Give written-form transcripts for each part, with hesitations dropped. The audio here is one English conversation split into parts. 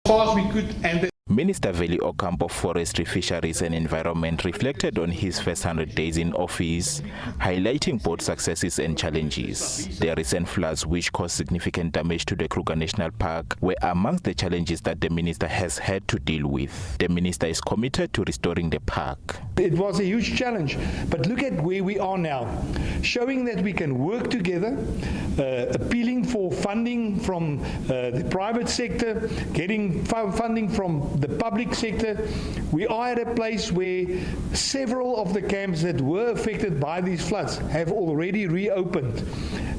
far as we could, and Minister Willie Aucamp of Forestry, Fisheries and Environment reflected on his first 100 days in office, highlighting both successes and challenges. The recent floods, which caused significant damage to the Kruger National Park, were amongst the challenges that the minister has had to deal with. The minister is committed to restoring the park. It was a huge challenge, but look at where we are now, showing that we can work together, appealing for funding from the private sector, getting funding from the public sector. We are at a place where several of the camps that were affected by these floods have already reopened.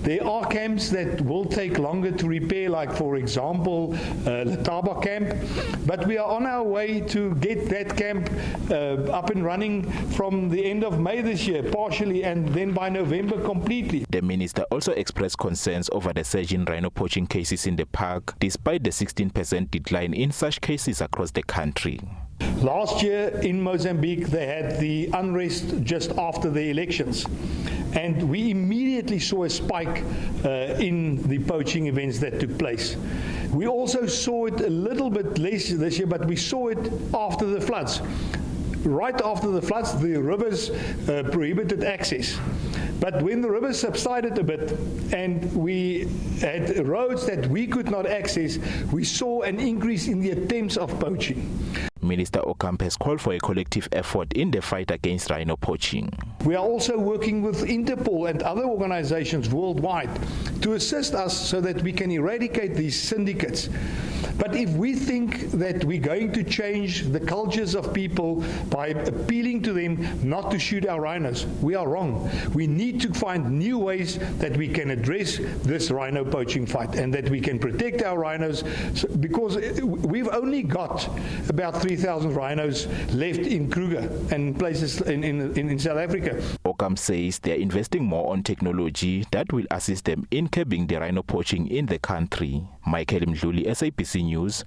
There are camps that will take longer to repair, like for example Letaba camp, but we are on our way to get that camp up and running from the end of May this year, partially, and then by November completely. The minister also expressed concerns over the surge in rhino poaching cases in the park, despite the 16% decline in such cases across the country. Last year in Mozambique, they had the unrest just after the elections, and we immediately saw a spike in the poaching events that took place. We also saw it a little bit less this year, but we saw it after the floods. Right after the floods, the rivers prohibited access. But when the rivers subsided a bit and we had roads that we could not access, we saw an increase in the attempts of poaching. Minister Aucamp has called for a collective effort in the fight against rhino poaching. We are also working with Interpol and other organizations worldwide to assist us so that we can eradicate these syndicates. But if we think that we're going to change the cultures of people by appealing to them not to shoot our rhinos, we are wrong. We need to find new ways that we can address this rhino poaching fight and that we can protect our rhinos, because we've only got about 3,000 rhinos left in Kruger and places in South Africa. Aucamp says they are investing more on technology that will assist them in curbing the rhino poaching in the country. Michael Mdluli, SABC News,